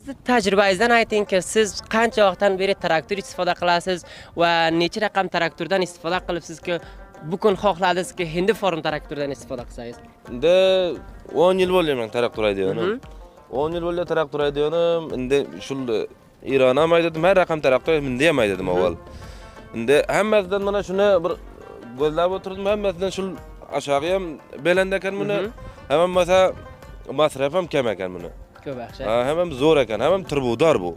sizni tajribangizdan aytingki, siz qancha vaqtdan beri traktor istifoda qilasiz va necha raqam traktordan istifoda qilibsizki, bu kun xohladingizki, Hindi form traktordan istifoda qilsangiz? Endi 10 yil bo'ldi men traktor haydayonim. 10 yil bo'ldi traktor haydayonim. Endi shul Iron ham haydadim, har raqam traktor Hindi ham haydadim avval. Endi hammasidan mana shuni bir ko'zlab o'tirdim, hammasidan shul aşağıya ham belanda ekan buni. Hammasi masraf ham kam ekan buni. Ko'p yaxshi. Ha, ham zo'r ekan, ham turbodor bu.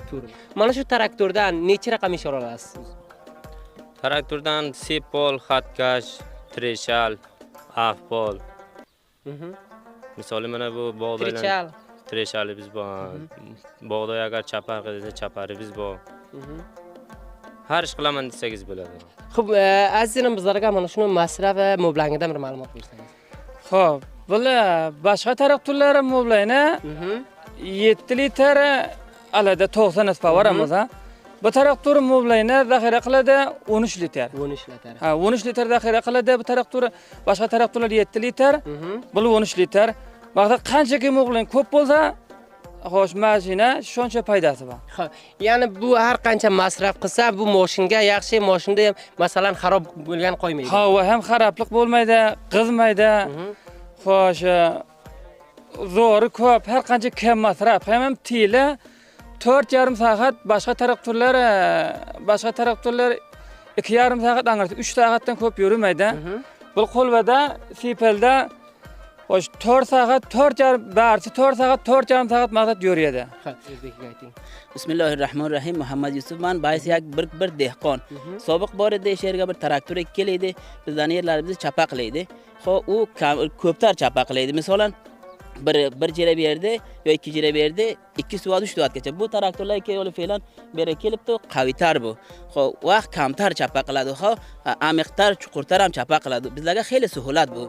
Mana shu traktordan necha raqam ish ola olasiz? Traktordan sipol, xatkash, treshal, afpol. Misol mana bu bog'da treshali biz bor. Bog'da agar chapar qilsa chapari biz bor. Har ish qilaman desangiz bo'ladi. Xo'p, azizlarim bizlarga mana shuni masraf va mablagidan bir ma'lumot bersangiz. Xo'p, bular boshqa traktorlar mablayni 7 litr alada 90 poweramiz ha. Bu traktor mablayni zaxira qiladi 13 litr. 13 litr. Ha, 13 litr zaxira qiladi bu traktor. Boshqa traktorlar 7 litr, bu 13 litr. Vaqtda qanchaki mablang ko'p bo'lsa, xo'sh, mashina shuncha foydasi bor. Ha, ya'ni bu har qancha masraf qilsa, bu mashinga yaxshi, mashinada ham masalan xarob bo'lgan qo'ymaydi. Ha, va ham xaroblik bo'lmaydi, qizmaydi. Xo'sh, zo'ri ko'p, har qancha kam masraf, ham tiyla 4,5 soat, boshqa traktorlar 2,5 soat, angarda 3 soatdan ko'p yurmaydi. Bu qo'lvada, sipelda xo'sh 4 soat, 4,5 soat maqsad yuradi. Ha, o'zbekcha ayting. Bismillahirrahmanirrahim. Muhammad Yusufman, bayis bir dehqon. Sobiq bor edi, sherga bir traktor keldi. Bizdan yerlarimizni chapaqlaydi. Xo'p, u ko'ptar chapaqlaydi. Masalan, bir jira berdi yo 2 jira berdi, 2 soat 3 soatgacha. Bu traktorlar yo'li fe'lan beri kelibdi, qavitar bu. Xo'p, vaqt kamtar chapaqladi, xo'p, amiqtar, chuqurtar ham chapaqladi. Bizlarga xeyli suhulat bu.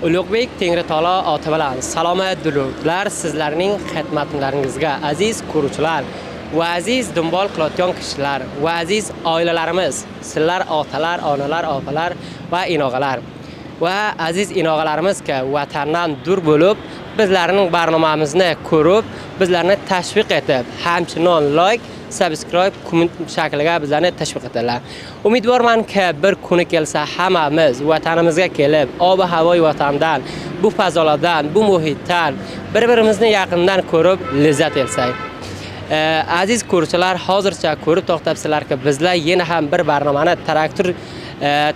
Ulug'bek Tengritolo oti bilan salomat durudlar sizlarning xizmatlaringizga, aziz ko'ruvchilar va aziz dumbol qilayotgan kishilar va aziz oilalarimiz, sizlar otalar, onalar, opalar va inog'alar va aziz inog'alarimizga vatandan dur bo'lib, bizlarning barnomamizni ko'rib, bizlarni tashviq etib, hamchinon like, subscribe, comment shakliga bizlarni tashviq etadilar. Umidvormanki bir kuni kelsa hammamiz vatanimizga kelib, ob-havoy vatandan, bu fazolardan, bu muhitdan bir-birimizni yaqindan ko'rib lazzat olsak. Aziz ko'ruvchilar, hozircha ko'rib to'xtabsizlarki, bizlar yana ham bir barnomani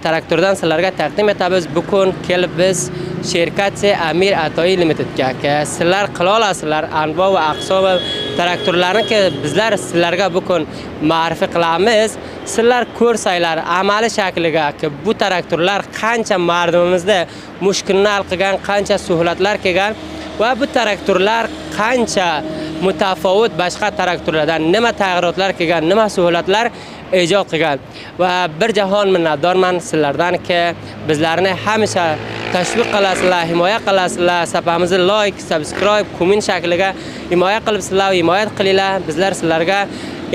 traktordan sizlarga taqdim etamiz. Bugun kelib biz Sherkatsi Amir Atoyi Limitedga sizlar qila olasizlar anvo va aqsom traktorlarni bizlar sizlarga bugun ma'rifi qilamiz. Sizlar ko'rsanglar amaliy shakliga bu traktorlar qancha mardimimizda mushkulni hal qilgan, qancha suhlatlar kelgan va bu traktorlar qancha mutafovit boshqa traktorlardan nima tag'irotlar kelgan, nima suhlatlar ijod qilgan va bir jahon minnatdorman sizlardan ki bizlarni hamisha tashviq qilasizlar, himoya qilasizlar, safamizni like, subscribe, komment shakliga himoya qilibsizlar, himoyat qilinglar. Bizlar sizlarga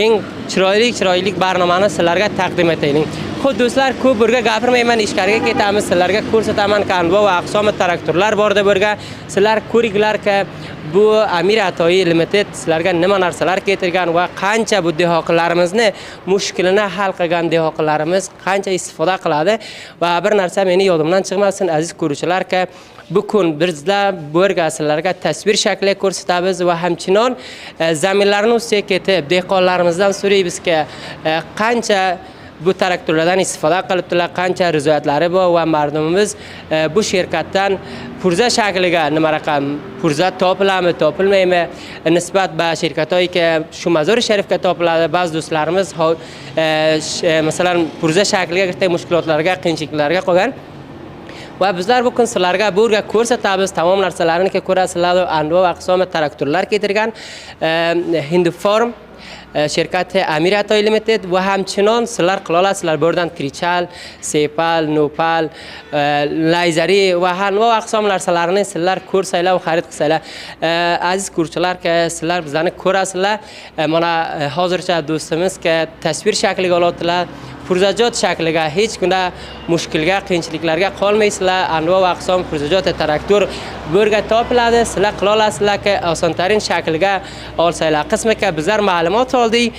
eng chiroyli barnomani sizlarga taqdim etaylik. Xo'p do'stlar, ko'p birga gapirmayman, ichkariga ketamiz, sizlarga ko'rsataman kanva va aqsomi traktorlar borda birga. Sizlar ko'ringlarki, bu Amir Atoyi Limited sizlarga nima narsalar keltirgan va qancha bu dehoqlarimizni mushkulini hal qilgan dehoqlarimiz qancha istifoda qiladi va bir narsa meni yodimdan chiqmasin aziz ko'ruvchilarki, bu kun bizlar birga sizlarga tasvir shaklida ko'rsatamiz va hamchinon zaminlarni ustiga ketib dehqonlarimizdan so'raymizki, qancha bu traktorlardan istifoda qilibdilar, qancha rizoyatlari bor va mardumimiz bu shirkatdan purza shakliga nima raqam purza topiladimi, topilmaymi? Nisbat ba shirkatoyga shu Mazor Sharifga topiladi. Ba'zi do'stlarimiz masalan purza shakliga kirgan mushkulotlarga, qiyinchiliklarga qolgan. Va bizlar bu kun sizlarga burga ko'rsatamiz, tamom narsalarini ko'rasizlar. Anvo va aqsomi traktorlar keltirgan Hinduform şirkati Amir Atoyi Limited va hamchinon sizlar qila olasizlar. Buradan Krichal, Sepal, Nopal, Layzari va hamma aqsom narsalarini sizlar ko'rsanglar va xarid qilsanglar. Aziz ko'ruvchilar, sizlar bizlarni ko'rasizlar. Mana hozircha do'stimizga tasvir shakliga olyaptilar. Purzajot shakliga hech qanday mushkulga, qiyinchiliklarga qolmaysizlar. Anvo va aqsom purzajot traktor burga topiladi. Sizlar qila olasizlar osontarin shaklga olsanglar. Qismaka bizlar ma'lumot oldik.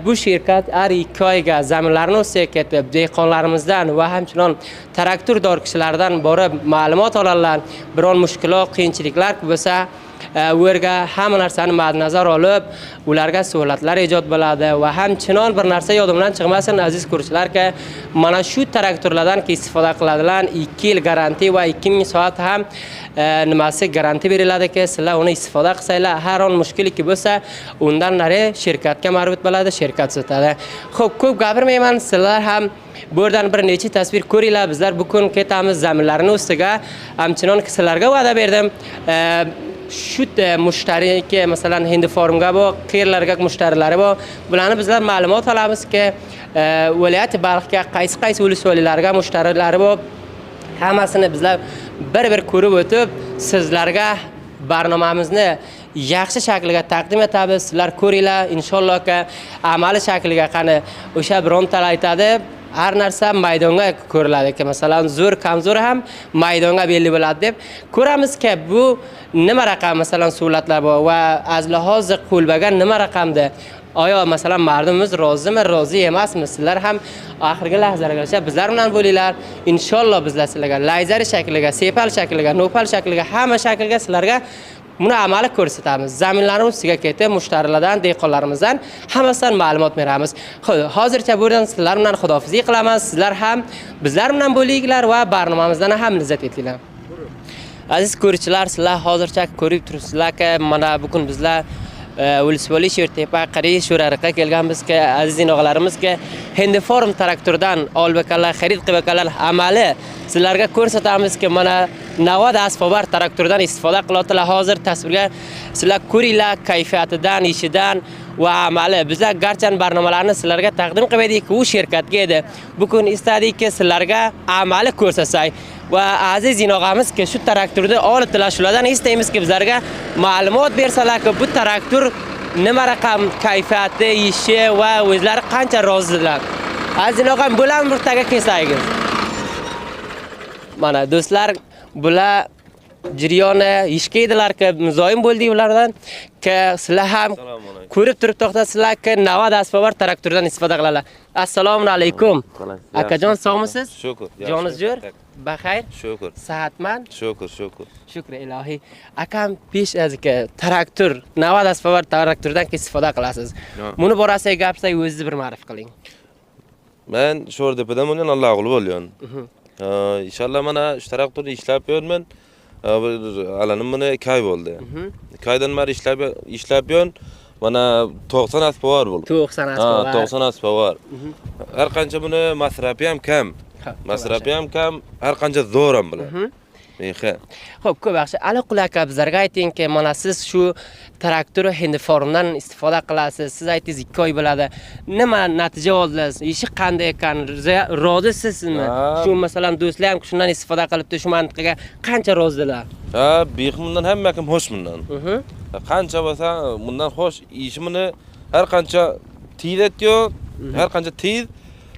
Bu shirkat har 2 oyga zaminlarni ustiga ketib, dehqonlarimizdan va hamchinon traktordor kishilardan borib ma'lumot oladilar. Biron mushkulot, qiyinchiliklar bo'lsa, ularga hamma narsani madnazar olib, ularga savlatlar ijod bo'ladi va hamchinon bir narsa yodimdan chiqmasin aziz ko'ruvchilarga, mana shu traktorlardan istifoda qiladilar. 2 yil garanti va 2000 soat ham nimasi garanti beriladi-ki, sizlar uni istifoda qilsanglar, har on mushkuliki bo'lsa, undan nari shirkatga marbut bo'ladi, shirkat sotadi. Xo'p, ko'p gapirmayman, sizlar ham buradan bir necha tasvir ko'ringlar. Bizlar bu kun ketamiz zaminlarning ustiga. Hamchinon sizlarga va'da berdim. Shu mushtariyga masalan Hinduformga bu qiyerlarga mushtarilari bor. Bularni bizlar ma'lumot olamizki, viloyat Balxga qaysi uluslarga mushtarilari bor. Hammasini bizlar bir ko'rib o'tib, sizlarga barnomamizni yaxshi shaklga taqdim etamiz. Sizlar ko'ringlar, inshaallohga amaliy shakliga qani o'sha birontalar aytadi. Har narsa maydonga ko'riladi-ki, masalan, zo'r, kamzo'r ham maydonga belli bo'ladi deb ko'ramizki, bu nima raqam masalan savlatlar bor va azli hozir qo'lbagan nima raqamda? Oyo masalan mardumimiz rozimi, rozi emasmi? Sizlar ham oxirgi lahzalargacha bizlar bilan bo'linglar. Inshaalloh bizlar sizlarga layzari shakliga, sepal shakliga, nopal shakliga, hamma shakliga sizlarga buni amali ko'rsatamiz. Zaminlarning ustiga ketib, mushtarilardan, dehqonlarimizdan hammasidan ma'lumot beramiz. Hozircha buradan sizlar bilan xudofizlik qilamiz. Sizlar ham bizlar bilan bo'linglar va barnomamizdan ham lazzat etinglar. Aziz ko'ruvchilar, sizlar hozircha ko'rib turibsizlar-ki, mana bu kun bizlar Ulusvoli Shertepa Qariy Sho'rariqqa kelganmizki, aziz inoqalarimizga Hinduform traktordan olbakanlar, xarid qilbakanlar amali sizlarga ko'rsatamizki, mana navod asbobar traktordan istifoda qilyaptilar. Hozir tasvirga sizlar ko'ringlar, kayfiyatidan, ishidan va amali. Bizlar garchan barnomalarni sizlarga taqdim qildik, u shirkatga edi. Bugun istadikki sizlarga amali ko'rsatsak va aziz inoqamizki shu traktorni olibdilar, shulardan istaymizki bizlarga ma'lumot bersalarki, bu traktor nima raqam kayfiyati, ishi va o'zlari qancha rozilar. Aziz inoqam, bular murtaga kelsangiz. Mana do'stlar, bular jiryoni ishkaydilar-ki, muzoyim bo'ldik ulardan. Ki sizlar ham ko'rib turib to'xtasizlar-ki, navod asbobar traktordan istifoda qiladilar. Assalomu alaykum. Akajon, sog'misiz? Shukr. Joningiz jo'r? Baxayr? Shukr. Sahatman? Shukr. Shukr ilohiy. Akam pesh azika traktor, navod asbobar traktordan istifoda qilasiz. Buni borasiga gapirsak, o'zingiz bir ma'rif qiling. Men Sho'rtepadan bo'lgan, Alloh quli bo'lgan. İnşallah mana shu traktorni ishlab yurman. Alanim buni 2 oy bo'ldi. 2 oydan beri ishlab yurman. Mana 90 aspovar bo'ldi. 90 aspovar. 90 aspovar. Har qancha buni masrafi ham kam. Masrafi ham kam, har qancha zo'r ham bilan. Bexe. Xo'p, ko'p yaxshi. Ali Qul aka, bizlarga aytingki, mana siz shu traktor Hindiformdan istifoda qilasiz. Siz aytingiz 2 oy bo'ladi. Nima natija oldingiz? Ishi qanday ekan? Rozisizmi? Shu masalan do'stlar ham shundan istifoda qilibdi, shu mantiqaga qancha rozilar? Ha, bex bundan hamma kim xo'sh bundan. Qancha bo'lsa, bundan xo'sh, ishimni har qancha tiyletyo, har qancha tiy,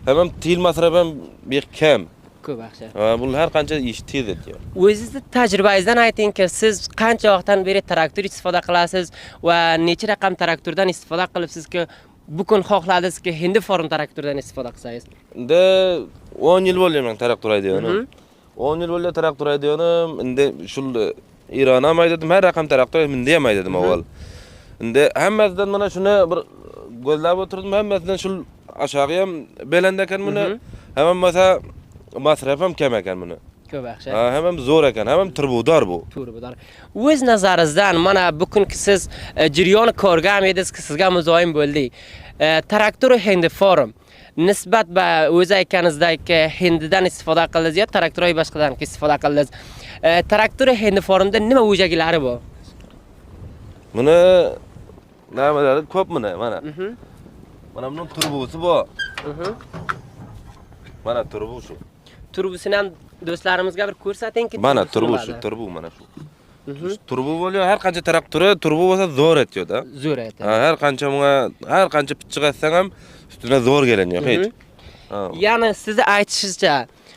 ham tiyil masraf ham bex kam. Ko'p yaxshi. Bu har qancha ish tiyletyo. O'zingizni tajribangizdan aytingki, siz qancha vaqtdan beri traktor istifoda qilasiz va necha raqam traktordan istifoda qilibsizki, bu kun xohladingizki, Hindiform traktordan istifoda qilsangiz? Endi 10 yil bo'ldi men traktor haydayonim. 10 yil bo'ldi traktor haydayonim. Endi shul Iron ham haydadim, har raqam traktor menda ham haydadim avval. Endi hammasidan mana shuni bir ko'zlab o'tirdim, hammasidan shul aşağı ham belanda ekan buni. Hammasi masraf ham kam ekan buni. Ko'p yaxshi. Ham zo'r ekan, ham turbodor bu. Turbodor. O'z nazaringizdan mana bu kunki siz jiryoni ko'rgan edingiz, sizga muzoyim bo'ldi. Traktor Hindiform nisbat va o'z aytganingizdagi Hindidan istifoda qildingiz yo traktor boshqadan istifoda qildingiz? Traktor Hindiformda nima o'jagilari bor? Buni nimalari ko'p mana. Mana bunun turbosi bor. Mana turbo shu. Turbosini ham do'stlarimizga bir ko'rsatingki. Mana turbo shu, turbo mana shu. Turbo bo'lıyor, har qancha traktori turbo bo'lsa zo'r etadi. Zo'r etadi. Har qancha bunga, har qancha pichiq atsang ham ustuna zo'r keladi, hech. Ya'ni sizni aytishingizcha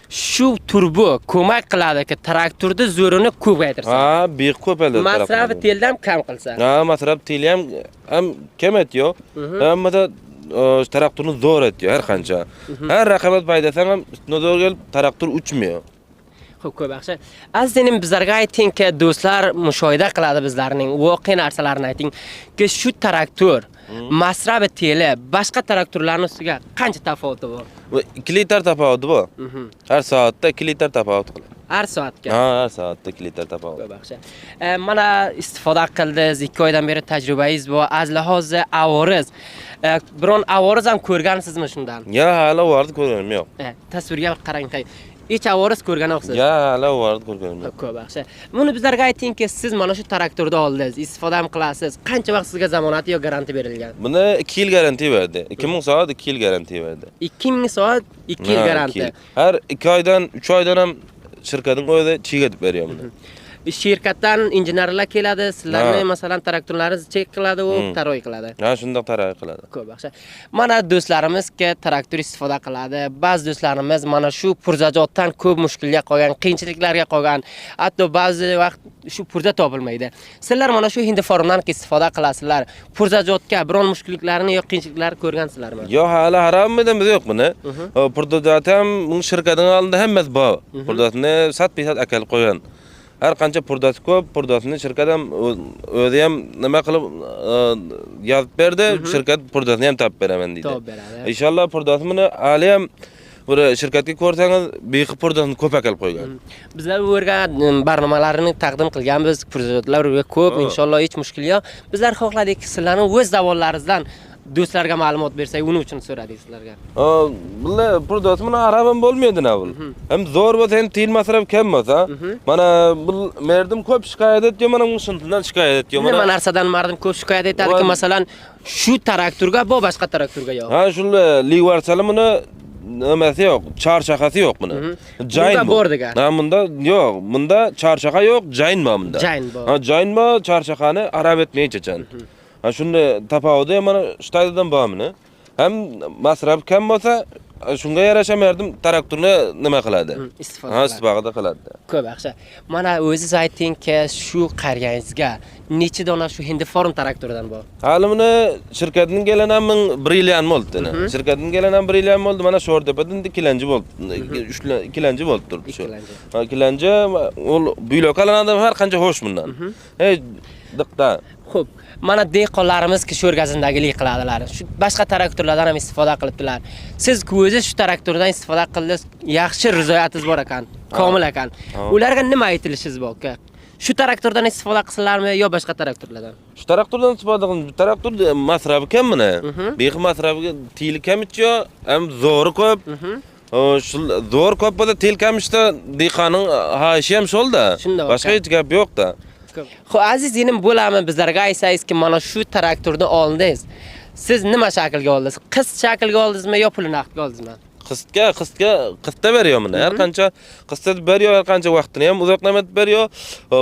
shu turbo ko'mak qiladiki, traktorda zo'rini ko'paytirsa. Ha, beq ko'payadi. Masrafi teldan ham kam qilsa. Ha, masraf teli ham kam etyo. Hammada traktorni zo'r etyo har qancha. Har raqabat paydasang ham ustuna zo'r kelib traktor uchmaydi. Xo'p, ko'p yaxshi. Azizim, bizlarga aytingki, do'stlar mushohida qiladi bizlarning voqea narsalarini aytingki, shu traktor masrafi teli boshqa traktorlarning ustiga qancha tafovati bor? 2 litr tafovati bor. Har soatda 2 litr tafovut qiladi. Har soatga. Ha, har soatda 2 litr tafovut. Ko'p yaxshi. Mana istifoda qildingiz, 2 oydan beri tajribangiz bor. Az lahozi avoriz. Biron avoriz ham ko'rgansizmi shundan? Ya, hali avoriz ko'rganim yo'q. Tasvirga qarang. Hech avoriz ko'rgan yo'qsiz? Ya, hali avoriz ko'rganim yo'q. Ko'p yaxshi. Buni bizlarga aytingki, siz mana shu traktorda oldingiz, istifoda ham qilasiz. Qancha vaqt sizga zamonati yo garantiya berilgan? Buni 2 yil garantiya berdi. 2000 soat 2 yil garantiya berdi. 2000 soat 2 yil garantiya. Har 2 oydan 3 oydan ham shirkatning o'zi chegatib beradi buni. Shirkatdan injenerlar keladi, sizlarni masalan traktorlaringizni chek qiladi, u taroy qiladi. Ha, shunday taroy qiladi. Ko'p yaxshi. Mana do'stlarimizga traktor istifoda qiladi. Ba'zi do'stlarimiz mana shu purzajotdan ko'p mushkulga qolgan, qiyinchiliklarga qolgan, hatto ba'zi vaqt shu purza topilmaydi. Sizlar mana shu Hindiformdan istifoda qilasizlar. Purzajotga biron mushkulliklarni yo qiyinchiliklarni ko'rgansizlarmi? Yo'q, hali haramidamiz yo'q buni. Purzajot ham bu shirkatning oldida hammasi bor. Purzasini sat-pesat akalib qo'ygan. Har qancha purdasi ko'p, purdasini shirkat ham o'zi ham nima qilib yozib berdi, shirkat purdasini ham topib beraman deydi. Topib beradi. Inshaalloh purdasi buni hali ham bir shirkatga ko'rsangiz, beqi purdasini ko'p akalib qo'ygan. Bizlar bu yerga barnomalarini taqdim qilganmiz, purdajotlar ko'p, inshaalloh hech mushkul yo'q. Bizlar xohladikki, sizlarning o'z davollaringizdan do'stlarga ma'lumot bersak, uning uchun so'radik sizlarga. Bular purdasi buni arabam bo'lmaydi navil. Ham zo'r bo'lsa, ham tiyil masraf kam bo'lsa, mana bu merdim ko'p shikoyat etdi, mana shundan shikoyat etdi. Nima narsadan mardim ko'p shikoyat etadiki, masalan, shu traktorga bu boshqa traktorga yo'q. Ha, shul livarsali buni nimasi yo'q, charchaqasi yo'q buni. Jayn bor degan. Ha, bunda yo'q, bunda charchaqa yo'q, jayn bor bunda. Jayn bor. Ha, jayn bor, charchaqani arab etmaychachan. Ha, shunda tafovudi mana shtaydan bormini. Ham masraf kam bo'lsa, shunga yarasha merdim traktorni nima qiladi? Istifoda. Ha, istifoda qiladi. Ko'p yaxshi. Mana o'zingiz aytingki, shu qariyangizga necha dona shu Hindiform traktordan bor? Hali buni shirkatning kelgan ham 1 yildan bo'ldi. Shirkatning kelgan ham 1 yildan bo'ldi. Mana Sho'rtepadan 2-chi bo'ldi. 2-chi bo'ldi turibdi shu. Ha, 2-chi ul buyloqalanadi har qancha xo'sh bundan. Hey, diqqa. Xo'p, mana dehqonlarimiz shu o'rgazindagilik qiladilar. Shu boshqa traktorlardan ham istifoda qilibdilar. Siz o'zingiz shu traktordan istifoda qildingiz, yaxshi rizoyatingiz bor ekan, komil ekan. Ularga nima aytilishingiz bor aka? Shu traktordan istifoda qilsalarmi yo boshqa traktorlardan? Shu traktordan istifoda qilib, traktor masrafi kam buni. Beqi masrafiga tiyili kam ichyo, ham zo'ri ko'p. Şu zo'r ko'p bo'lsa telkamishda dehqonning hayishi ham shol-da. Shundoq. Boshqa hech gap yo'q-da. Xo'p, aziz yenim bo'lami bizlarga aytsangizki, mana shu traktorni oldingiz. Siz nima shaklga oldingiz? Qist shaklga oldingizmi yo pulni naqdga oldingizmi? Qistga beryoman. Har qancha qistda beryo, har qancha vaqtini ham uzoqlamat beryo.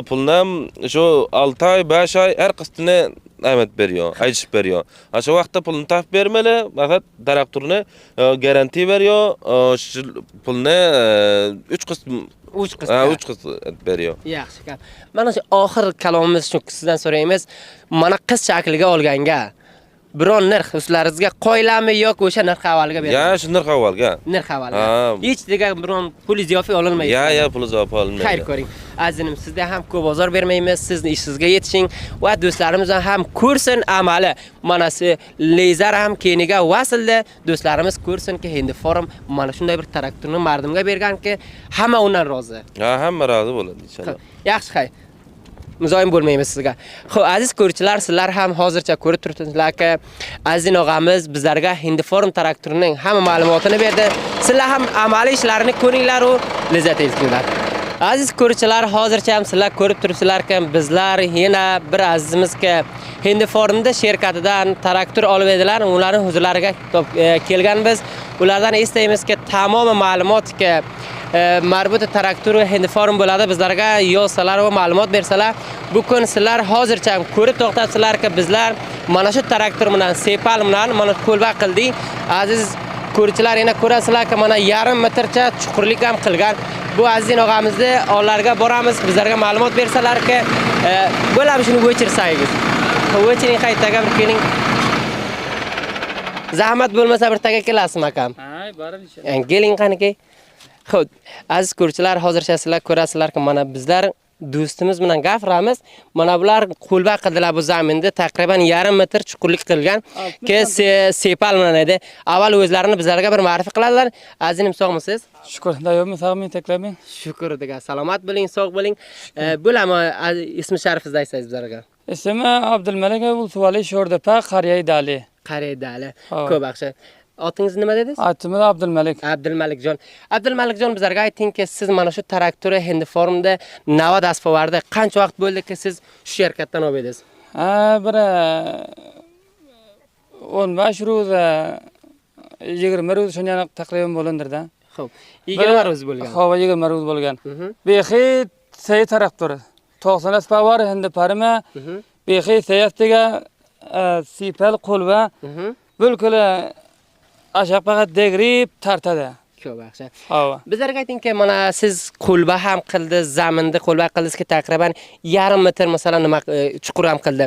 Pulni ham shu 6 oy, 5 oy har qistini aytib beryo, aytib beryo. Shu vaqtda pulni tap bermeli, faqat traktorni garantiya beryo, shu pulni 3 qist 3 qist. 3 qist beryo. Yaxshi gap. Mana shu oxir kalomimiz shu sizdan so'raymiz. Mana qist shakliga olganga biron narx o'zlaringizga qo'yilami yoki o'sha narx avvalga berasiz? Ya, shu narx avvalga. Narx avvalga. Hech degan biron pul izofa olinmaydi. Ya, pul izofa olinmaydi. Xayr ko'ring. Azizim, sizga ham ko'p bozor bermaymiz. Sizni ishingizga yetishing va do'stlarimiz ham ko'rsin amali. Mana shu Lezar ham keyiniga vasilda do'stlarimiz ko'rsinki, endi forum mana shunday bir traktorni mardimga berganki, hamma undan rozi. Ha, hamma rozi bo'ladi inshaalloh. Yaxshi, xayr. Muzoyim bo'lmaymiz sizga. Xo'p, aziz ko'ruvchilar, sizlar ham hozircha ko'rib turibsizlar-ki, Aziz og'amiz bizlarga Hindi Forum traktorining hamma ma'lumotini berdi. Sizlar ham amaliy ishlarini ko'ringlar va lazzat eltinglar. Aziz ko'ruvchilar, hozircha ham sizlar ko'rib turibsizlar-ki, bizlar yana bir azizimizga Hindi Forumda sherkatidan traktor olib edilar, ularning huzurlariga kelganmiz. Ulardan istaymizki, tamoman ma'lumotga marbuta traktor Hindi Forum bo'ladi, bizlarga yozsalar va ma'lumot bersalar, bu kun sizlar hozircha ham ko'rib to'xtatsizlar-ki, bizlar mana shu traktor bilan sepal bilan mana qo'lba qildik. Aziz ko'ruvchilar, yana ko'rasizlar-ki, mana yarim metrcha chuqurlik ham qilgan. Bu aziz og'amizni onlarga boramiz, bizlarga ma'lumot bersalar-ki, bo'lam shuni o'chirsangiz. O'chiring, qaytaga bir keling. Zahmat bo'lmasa bir taga kelasizmi akam? Hay, borar inshaalloh. Keling qaniki. Xo'p, aziz ko'ruvchilar, hozircha sizlar ko'rasizlar-ki, mana bizlar do'stimiz bilan gapiramiz. Mana bular qo'lba qildilar bu zaminda, taqriban yarim metr chuqurlik qilgan. Sepal bilan edi. Avval o'zlarini bizlarga bir ma'rifat qiladilar. Azizim, sog'misiz? Shukr, dayomni sog'ming, taklaring. Shukr degan. Salomat bo'ling, sog' bo'ling. Bo'lami ismi sharifingizni aytsangiz bizlarga. Ismi Abdulmalik Ulsuvali Sho'rdepa Qariyay Dali. Qariyay Dali. Ko'p yaxshi. Otingiz nima dedingiz? Atim Abdulmalik. Abdulmalikjon. Abdulmalikjon, bizlarga aytingki, siz mana shu traktorni Hindi Forumda navbat asbovarda qancha vaqt bo'ldiki siz shu sherkatdan olib edingiz? Bir 15 ro'z 20 ro'z shunday taqriban bo'lindirdi. Xo'p, 20 ro'z bo'lgan. Xo'p, 20 ro'z bo'lgan. Bexi sey traktori 90 asbovar Hindi Forumi. Bexi seyatiga sipal qo'lva bo'lkula aşağı faqat degrib tartadi. Ko'p yaxshi. Hava. Bizlarga aytingki, mana siz qo'lba ham qildi, zaminda qo'lba qildingizki, taqriban yarim metr masalan nima chuqur ham qildi.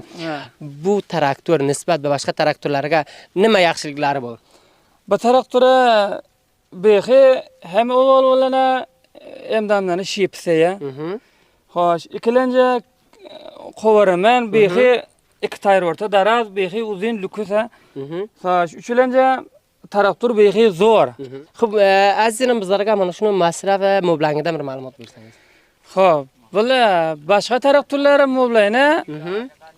Bu traktor nisbat boshqa traktorlarga nima yaxshiliklari bor? Bu traktora bexi hem o'g'illarni emdamlarni shipseya. Xo'sh, ikkilanchi qovaraman bexi ikki tayr o'rta daraz bexi uzun lukusa. Xo'sh, uchinchi traktor bexi zo'r. Xo'p, azizim bizlarga mana shuni masraf va mablagidan bir ma'lumot bersangiz. Xo'p, bular boshqa traktorlar mablayni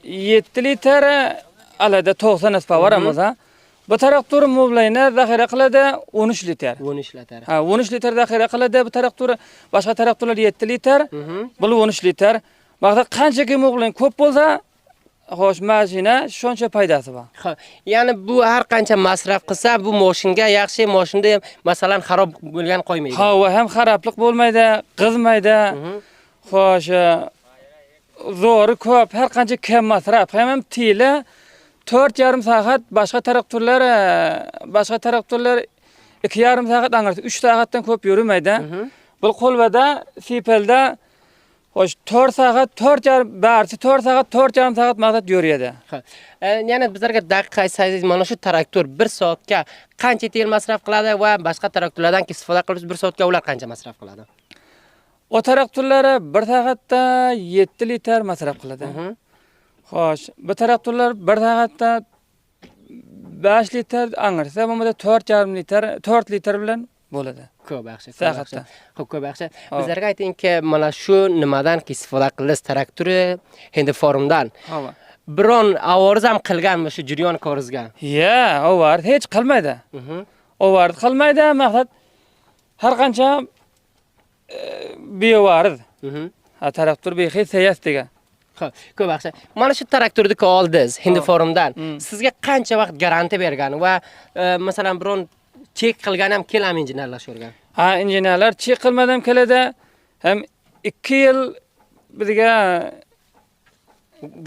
7 litr alada 90 asbovar amaza. Bu traktor mablayni zaxira qiladi 13 litr. 13 litr. Ha, 13 litr zaxira qiladi bu traktor. Boshqa traktorlar 7 litr, bu 13 litr. Vaqtda qanchaki mablang ko'p bo'lsa, xo'sh, mashina shuncha foydasi bor. Xo'p, ya'ni bu har qancha masraf qilsa, bu mashinga yaxshi, mashinada masalan xarob bo'lgan qo'ymaydi. Ha, va ham xaroblik bo'lmaydi, qizmaydi. Xo'sh, zo'ri ko'p, har qancha kam masraf, ham tili 4,5 soat, boshqa traktorlar 2,5 soat, angarsa 3 soatdan ko'p yurmaydi. Bu qo'lvada, sipelda xo'sh 4 soat, 4,5 soat maqsad yuradi. Ya'ni bizlarga daqiqa aytsangiz, mana shu traktor 1 soatga qancha tel masraf qiladi va boshqa traktorlardan istifoda qilib 1 soatga ular qancha masraf qiladi? O traktorlar 1 soatda 7 litr masraf qiladi. Xo'sh, bu traktorlar 1 soatda 5 litr angarsa, bo'lmasa 4,5 litr, 4 litr bilan bo'ladi. Ko'p yaxshi. Soatda. Xo'p, ko'p yaxshi. Bizlarga aytingki, mana shu nimadan istifoda qilasiz traktori Hindi Forumdan? Biron avoriz ham qilganmi shu jarayon ko'rizgan? Ya, avariz hech qilmaydi. Avariz qilmaydi, maqsad har qancha bevarız. Mhm. Ha traktor bexi sayasdiga. Xo'p, ko'p yaxshi. Mana shu traktorni oldingiz Hindi forumdan. Sizga qancha vaqt garantiya bergan va masalan biron chek qilgan ham kelami injenerlashirgan? Ha injenerlar chek qilmadan keladi. Ham 2 yil bizga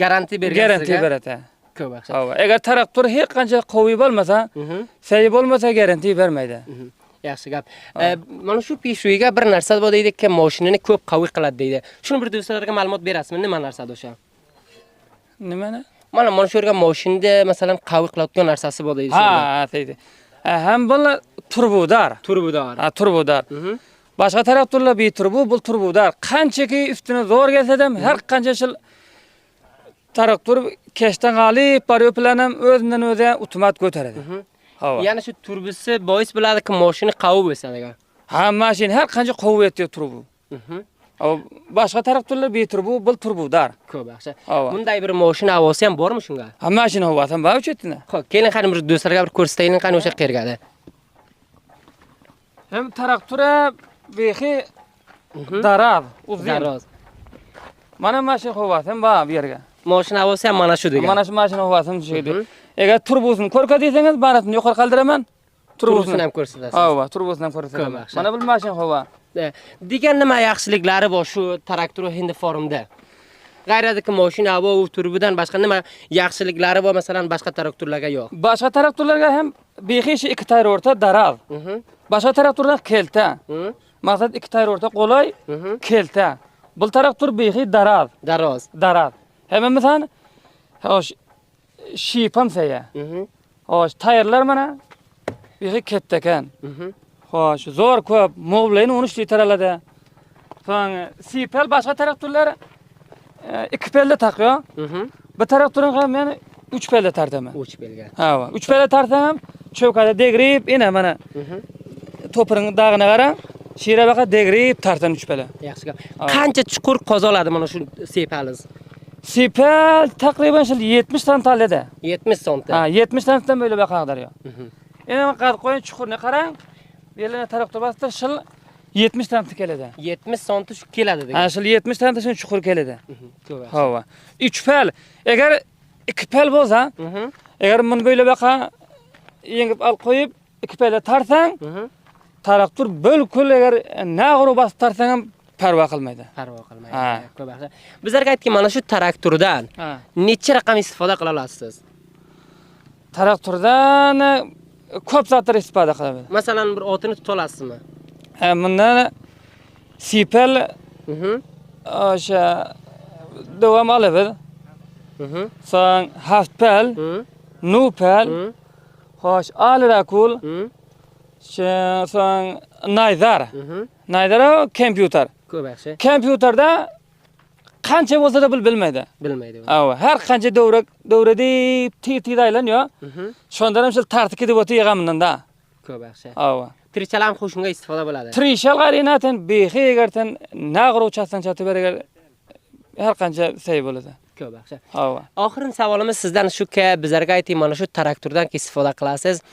Garantiya bergan garantiya beradi. Ko'p yaxshi. Ha, agar traktor hech qancha qo'yib bo'lmasa, sayi bo'lmasa garantiya bermaydi. Yaxshi gap. Mana shu peshvoyga bir narsa bor deydiki, mashinani ko'p qaviy qiladi deydi. Shuni bir do'stlarga ma'lumot berasizmi? Nima narsada o'sha? Nimani? Mana shu yerga mashinada masalan qaviy qiladigan narsasi bor deydi. Ha, deydi. Ham bular turbodar. Turbodar. Ha, turbodar. Boshqa traktorlar beturbo, bu turbodar. Qanchaki ustini zo'r kelsa ham, har qancha yil traktor keshdan g'alib borib bilan ham o'zidan o'zi automat ko'taradi. Ya'ni shu turbisi bois biladiki, mashina qaviy bo'lsa degan. Ha, mashina har qancha quvvatli turbo. Boshqa traktorlar beturbo, bu turbodar. Ko'p yaxshi. Bunday bir mashina havosi ham bormi shunga? Ha, mashina havosi ham bor uchetini. Xo'p, keling qani bir do'stlarga bir ko'rsataylik qani o'sha qergada. Hem traktora bexi darab, uzun. Daroz. Mana mashina havosi ham bor bu yerga. Mashina havosi ham mana shu degan. Mana shu mashina havosi ham tushadi. Agar turbosini ko'rka desangiz, barasini yuqori qaldiraman. Turbosini ham ko'rsatasiz. Ha, turbosini ham ko'rsataman. Mana bu mashina havo. Degan nima yaxshiliklari bor shu traktor Hindi forumda? G'ayradagi mashina havo va turbidan boshqa nima yaxshiliklari bor, masalan, boshqa traktorlarga yo'q? Boshqa traktorlarga ham bexish 2 tayr o'rta daral. Boshqa traktorlar kelta. Maqsad 2 tayr o'rta qolay, kelta. Bu traktor bexi daral. Daral. Hemen mesela hoş şipam saya. Hoş tayırlar mana bir kettekan. Hoş zor ko'p mo'blayni 13 litralada. So'ng sipel boshqa traktorlar 2 pella taqyo. Bu traktorning ham men 3 pella tartaman. 3 pelga. Ha, 3 pella tartam, cho'kada degrib, ina mana. To'piring dag'ini qara. Shira baqa degrib tartan 3 pella. Yaxshi gap. Qancha chuqur qozoladi mana shu sepaliz? Sipel takriben 70 santalada. 70 santim. Ha, 70 santim böyle bir kadar ya. Endi qad qo'ying chuqurni qarang. Belini taraqqa bosdi, 70 santim keladi. 70 santim shu keladi degan. Ha, 70 santim chuqur keladi. Hava. 3 pel. Agar 2 pel bo'lsa, agar buni böyle baqa yengib al qo'yib 2 pel tarsang, traktor bo'lkul agar nag'ru bosib tarsang ham parvo qilmaydi. Parvo qilmaydi. Ko'p yaxshi. Bizlarga aytgan mana shu traktordan necha raqam istifoda qila olasiz? Traktordan ko'p zatlar istifoda qilamiz. Masalan, bir otini tuta olasizmi? Ha, bundan sipel o'sha davom oladi. So'ng haftpel, nupel, xo'sh, alrakul, so'ng naydar. Naydar kompyuter. Ko'p yaxshi. Kompyuterda qancha bo'lsa-da bilmaydi. Bilmaydi. Ha, har qancha davra deb tiyaylan yo. Shondan ham tartib deb o'tib yig'amindan-da. Ko'p yaxshi. Ha. Trichal ham qo'shunga istifoda bo'ladi. Trichal qarinaten behi egartan nag'ro chastan chatib beragar har qancha say bo'ladi. Ko'p yaxshi. Ha. Oxirin savolimiz sizdan shuki, bizlarga ayting, mana shu traktordan istifoda qilasiz.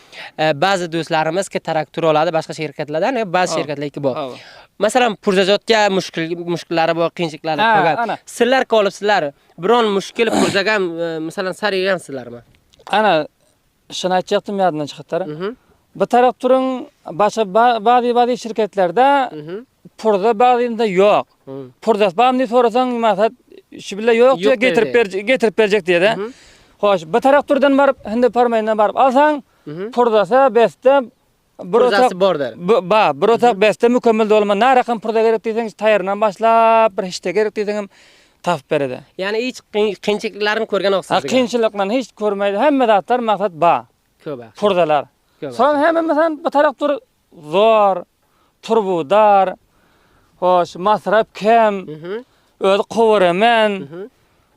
Ba'zi do'stlarimiz traktor oladi boshqa shirkatlardan, ba'zi shirkatlarga bor. Masalan, purzajotga mushkullari bor, qiyinchiliklari qolgan. Sizlar qolibsizlar, biron mushkul purzaga masalan sarigansizlarmi? Ana shuni aytmoqdim yodimdan chiqibdi. Bu traktorning boshqa ba'zi shirkatlarda purza ba'zida yo'q. Purzasi ba'zida so'rasang, maqsad shu bilan yo'q, getirib berajak dedi. Xo'sh, bu traktordan borib, Hindi farmaydan borib olsang, purzasi besda purzasi bordir. Bir o'taq besda mukammal bo'lma. Na raqam purza kerak desangiz, tayyordan boshlab, bir hechta kerak desang ham topib beradi. Ya'ni hech qiyinchiliklarni ko'rgan o'xsiz. Ha, qiyinchiliklarni hech ko'rmaydi. Hamma daftar maqsad bor. Ko'p yaxshi. Purzalar. So'ng hamma masalan bu traktor zo'r, turbodar, xo'sh, masraf kam, o'zi qovuraman.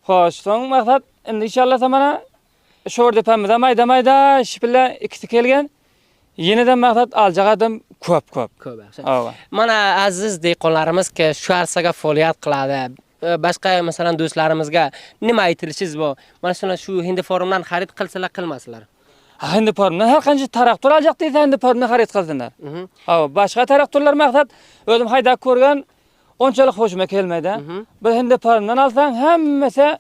Xo'sh, so'ng maqsad endi inshaalloh mana shu yerda pamida mayda ish bilan ikkisi kelgan. Yenidan maqsad aljaqadim ko'p. Ko'p yaxshi. Mana aziz dehqonlarimiz shu arsaga faoliyat qiladi. Boshqa masalan do'stlarimizga nima aytilishingiz bor? Mana shu Hindi forumdan xarid qilsalar, qilmasalar. Hindi parımdan her qancha traktor alacak deyse hindi parımdan xarid qilsinlar. Ha, boshqa traktorlar maqsad o'zim haydab ko'rgan onchalik hoşuma kelmaydi. Bir hindi parımdan alsang hammasi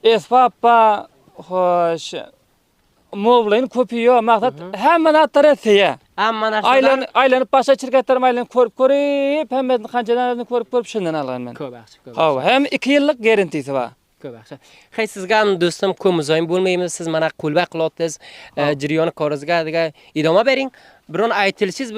Espapa, xo'sh, mo'blayn ko'piyor, maqsad hamma narsalar seya. Hamma narsalar Aylanib boshqa shirkatlar aylanib ko'rib, hammasini qanchadan ko'rib shundan olganman. ko'p yaxshi, ko'p. Ha, ham 2 yillik garantiyasi bor. Ko'p yaxshi. Hay sizga ham do'stim ko'p muzoyim bo'lmaymiz. Siz mana qo'lba qilyapsiz, jiriyon ko'rizga idoma bering. Biron aytilishingiz